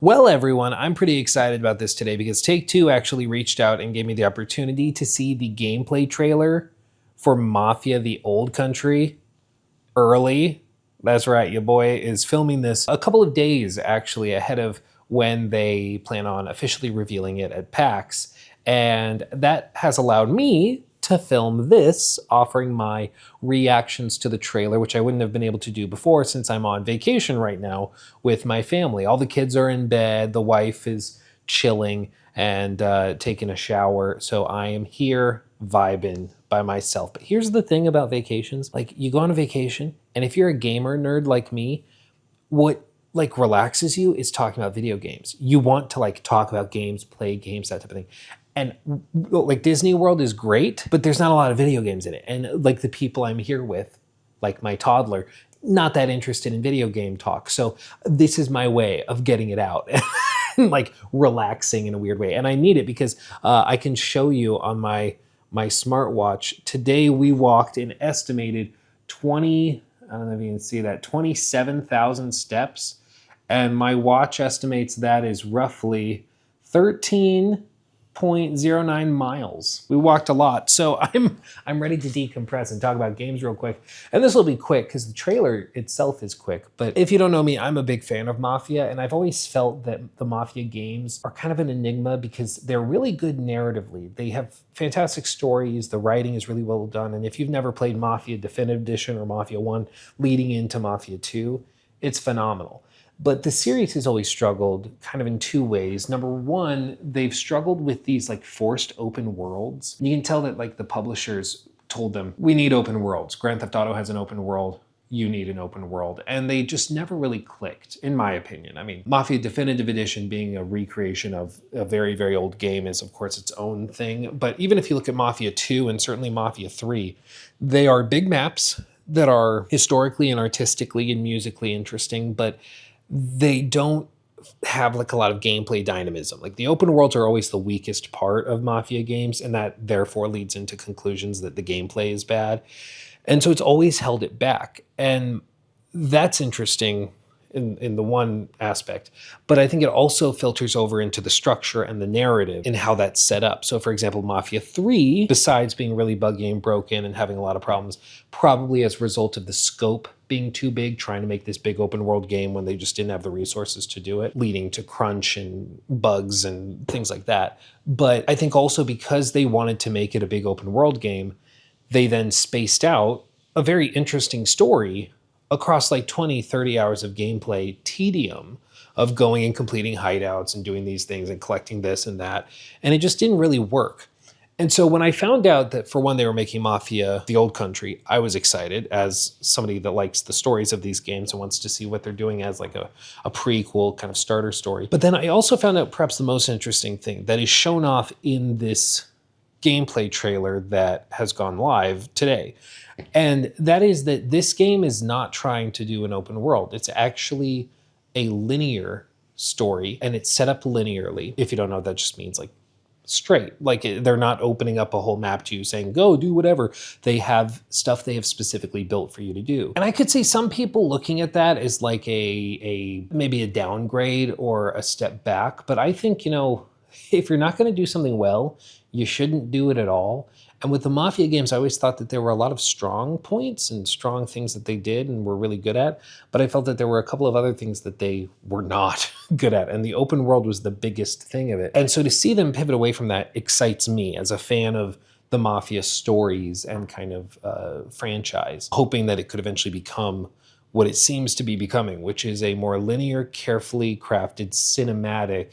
Well, everyone, I'm pretty excited about this today because Take-Two actually reached out and gave me the opportunity to see the gameplay trailer for Mafia: The Old Country early. That's right, your boy is filming this a couple of days actually ahead of when they plan on officially revealing it at PAX. And that has allowed me to film this, offering my reactions to the trailer, which I wouldn't have been able to do before since I'm on vacation right now with my family. All the kids are in bed, the wife is chilling and taking a shower. So I am here vibing by myself. But here's the thing about vacations. Like, you go on a vacation, and if you're a gamer nerd like me, what like relaxes you is talking about video games. You want to like talk about games, play games, that type of thing. And like Disney World is great, but there's not a lot of video games in it. And like the people I'm here with, like my toddler, not that interested in video game talk. So this is my way of getting it out. Like relaxing in a weird way. And I need it because I can show you on my smartwatch. Today we walked an estimated 20, I don't know if you can see that, 27,000 steps. And my watch estimates that is roughly 13.09 miles. We walked a lot. So I'm ready to decompress and talk about games real quick. And this will be quick because the trailer itself is quick. But if you don't know me, I'm a big fan of Mafia, and I've always felt that the Mafia games are kind of an enigma because they're really good narratively. They have fantastic stories, the writing is really well done, and if you've never played Mafia Definitive Edition or Mafia 1 leading into Mafia 2, it's phenomenal. But the series has always struggled kind of in two ways. Number one, they've struggled with these like forced open worlds. You can tell that like the publishers told them, we need open worlds. Grand Theft Auto has an open world. You need an open world. And they just never really clicked, in my opinion. I mean, Mafia Definitive Edition being a recreation of a very, very old game is of course its own thing. But even if you look at Mafia 2 and certainly Mafia 3, they are big maps that are historically and artistically and musically interesting, but they don't have like a lot of gameplay dynamism. Like the open worlds are always the weakest part of Mafia games, and that therefore leads into conclusions that the gameplay is bad. And so it's always held it back. And that's interesting in the one aspect, but I think it also filters over into the structure and the narrative and how that's set up. So for example, Mafia 3, besides being really buggy and broken and having a lot of problems, probably as a result of the scope being too big, trying to make this big open world game when they just didn't have the resources to do it, leading to crunch and bugs and things like that. But I think also because they wanted to make it a big open world game, they then spaced out a very interesting story across like 20, 30 hours of gameplay tedium of going and completing hideouts and doing these things and collecting this and that. And it just didn't really work. And so when I found out that for one, they were making Mafia: The Old Country, I was excited as somebody that likes the stories of these games and wants to see what they're doing as like a prequel kind of starter story. But then I also found out perhaps the most interesting thing that is shown off in this gameplay trailer that has gone live today. And that is that this game is not trying to do an open world. It's actually a linear story, and it's set up linearly. If you don't know, that just means like straight. Like they're not opening up a whole map to you saying, go do whatever. They have stuff they have specifically built for you to do. And I could see some people looking at that as like maybe a downgrade or a step back. But I think, you know, if you're not going to do something well, you shouldn't do it at all. And with the Mafia games, I always thought that there were a lot of strong points and strong things that they did and were really good at. But I felt that there were a couple of other things that they were not good at. And the open world was the biggest thing of it. And so to see them pivot away from that excites me as a fan of the Mafia stories and kind of franchise, hoping that it could eventually become what it seems to be becoming, which is a more linear, carefully crafted, cinematic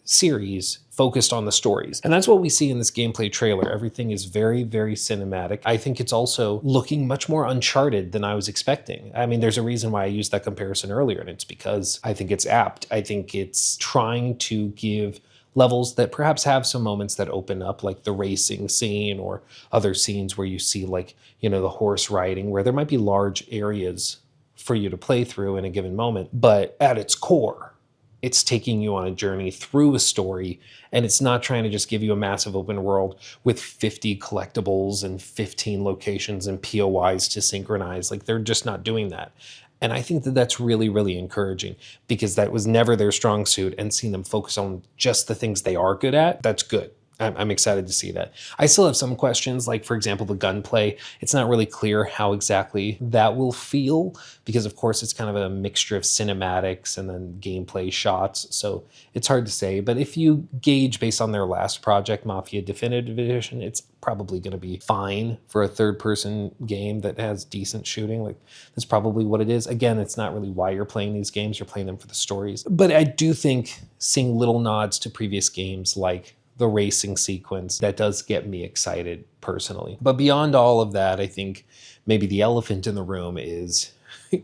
series focused on the stories. And that's what we see in this gameplay trailer. Everything is very, very cinematic. I think it's also looking much more Uncharted than I was expecting. I mean, there's a reason why I used that comparison earlier, and it's because I think it's apt. I think it's trying to give levels that perhaps have some moments that open up, like the racing scene or other scenes where you see like, you know, the horse riding, where there might be large areas for you to play through in a given moment. But at its core, it's taking you on a journey through a story, and it's not trying to just give you a massive open world with 50 collectibles and 15 locations and POIs to synchronize. Like, they're just not doing that. And I think that that's really, really encouraging because that was never their strong suit, and seeing them focus on just the things they are good at, that's good. I'm excited to see that. I still have some questions, like, for example, the gunplay. It's not really clear how exactly that will feel because, of course, it's kind of a mixture of cinematics and then gameplay shots. So it's hard to say. But if you gauge based on their last project, Mafia Definitive Edition, it's probably going to be fine for a third-person game that has decent shooting. Like, that's probably what it is. Again, it's not really why you're playing these games. You're playing them for the stories. But I do think seeing little nods to previous games, like the racing sequence, that does get me excited personally. But beyond all of that, I think maybe the elephant in the room is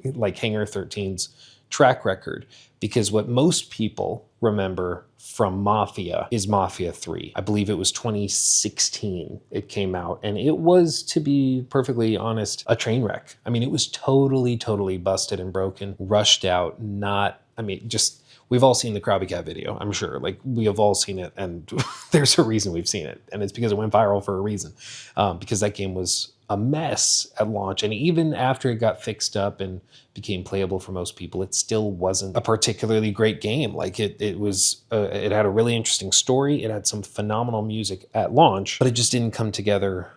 like Hangar 13's track record, because what most people remember from Mafia is Mafia 3. I believe it was 2016 it came out, and it was, to be perfectly honest, a train wreck. I mean, it was totally busted and broken, rushed out, just, we've all seen the Krabby Cat video, I'm sure. Like, we have all seen it, and there's a reason we've seen it. And it's because it went viral for a reason. Because that game was a mess at launch. And even after it got fixed up and became playable for most people, it still wasn't a particularly great game. Like, it had a really interesting story. It had some phenomenal music at launch, but it just didn't come together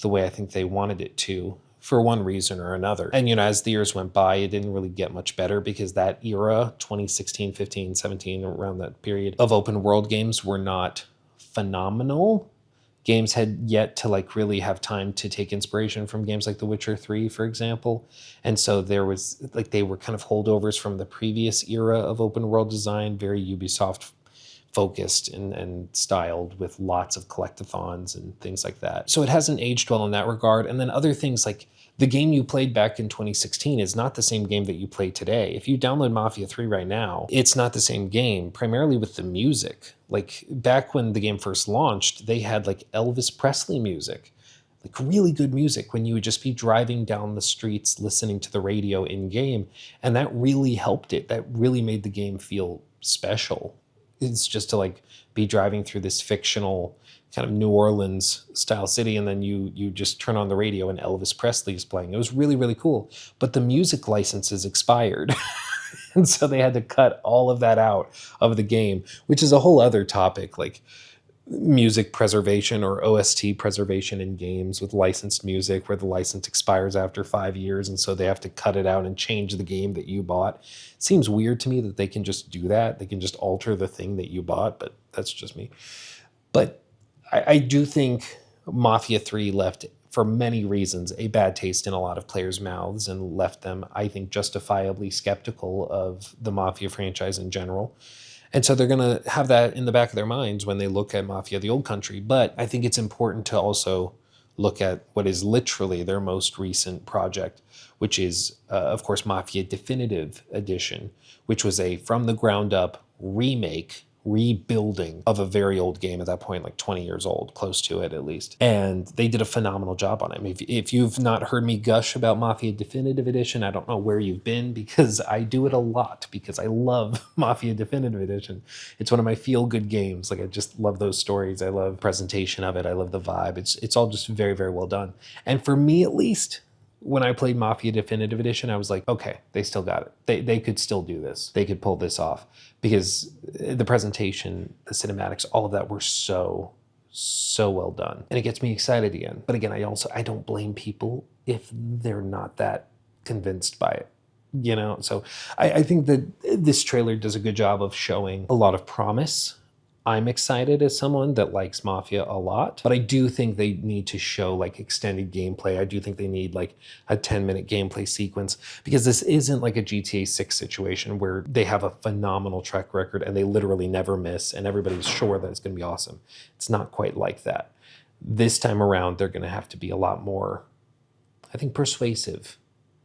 the way I think they wanted it to, for one reason or another. And, as the years went by, it didn't really get much better because that era, 2016, 15, 17, around that period of open world games, were not phenomenal. Games had yet to really have time to take inspiration from games like The Witcher 3, for example. And so there was they were kind of holdovers from the previous era of open world design, very Ubisoft focused and styled, with lots of collectathons and things like that. So it hasn't aged well in that regard. And then other things, like the game you played back in 2016 is not the same game that you play today. If you download Mafia 3 right now, it's not the same game, primarily with the music. Like, back when the game first launched, they had Elvis Presley music, really good music, when you would just be driving down the streets listening to the radio in game. And that really helped it. That really made the game feel special. It's just to be driving through this fictional kind of New Orleans style city, and then you just turn on the radio and Elvis Presley is playing. It was really, really cool. But the music licenses expired. And so they had to cut all of that out of the game, which is a whole other topic, like music preservation or OST preservation in games with licensed music, where the license expires after 5 years, and so they have to cut it out and change the game that you bought. It seems weird to me that they can just do that. They can just alter the thing that you bought, but that's just me. But I do think Mafia 3 left, for many reasons, a bad taste in a lot of players' mouths, and left them, I think, justifiably skeptical of the Mafia franchise in general. And so they're going to have that in the back of their minds when they look at Mafia: The Old Country. But I think it's important to also look at what is literally their most recent project, which is, of course, Mafia Definitive Edition, which was a from-the-ground-up remake, rebuilding of a very old game at that point, 20 years old, close to it at least. And they did a phenomenal job on it. I mean, if you've not heard me gush about Mafia Definitive Edition, I don't know where you've been, because I do it a lot, because I love Mafia Definitive Edition. It's one of my feel-good games. I just love those stories. I love presentation of it. I love the vibe. It's all just very, very well done. And for me, at least, when I played Mafia Definitive Edition, I was like, okay, they still got it. They could still do this. They could pull this off, because the presentation, the cinematics, all of that were so well done. And it gets me excited again. But again, I don't blame people if they're not that convinced by it. So I think that this trailer does a good job of showing a lot of promise. I'm excited as someone that likes Mafia a lot, but I do think they need to show extended gameplay. I do think they need a 10-minute gameplay sequence, because this isn't a GTA 6 situation where they have a phenomenal track record and they literally never miss and everybody's sure that it's going to be awesome. It's not quite like that. This time around, they're going to have to be a lot more, I think, persuasive.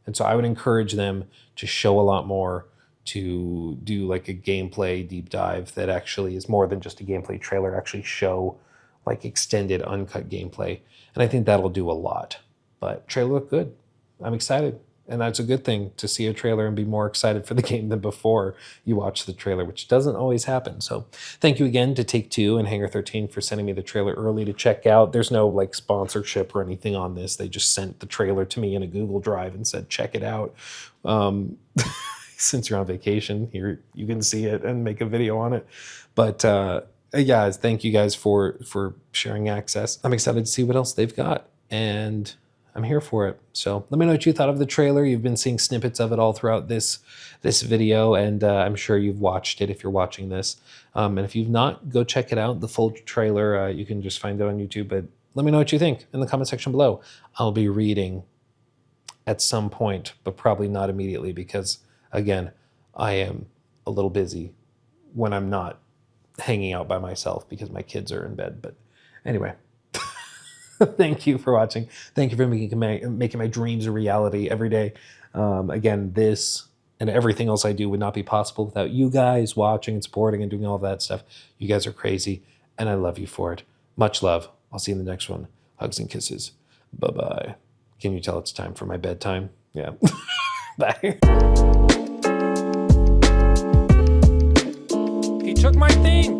And so I would encourage them to show a lot more, to do a gameplay deep dive that actually is more than just a gameplay trailer, actually show extended uncut gameplay. And I think that'll do a lot. But trailer looked good. I'm excited. And that's a good thing, to see a trailer and be more excited for the game than before you watch the trailer, which doesn't always happen. So thank you again to Take-Two and Hangar 13 for sending me the trailer early to check out. There's no like sponsorship or anything on this. They just sent the trailer to me in a Google Drive and said, check it out. Since you're on vacation, here you can see it and make a video on it. But yeah, thank you guys for sharing access. I'm excited to see what else they've got, and I'm here for it. So let me know what you thought of the trailer. You've been seeing snippets of it all throughout this video, and I'm sure you've watched it if you're watching this. And if you've not, go check it out. The full trailer, you can just find it on YouTube. But let me know what you think in the comment section below. I'll be reading at some point, but probably not immediately, because again, I am a little busy when I'm not hanging out by myself because my kids are in bed. But anyway, thank you for watching. Thank you for making my dreams a reality every day. Again, this and everything else I do would not be possible without you guys watching and supporting and doing all of that stuff. You guys are crazy, and I love you for it. Much love. I'll see you in the next one. Hugs and kisses. Bye-bye. Can you tell it's time for my bedtime? Yeah. Bye. He took my thing.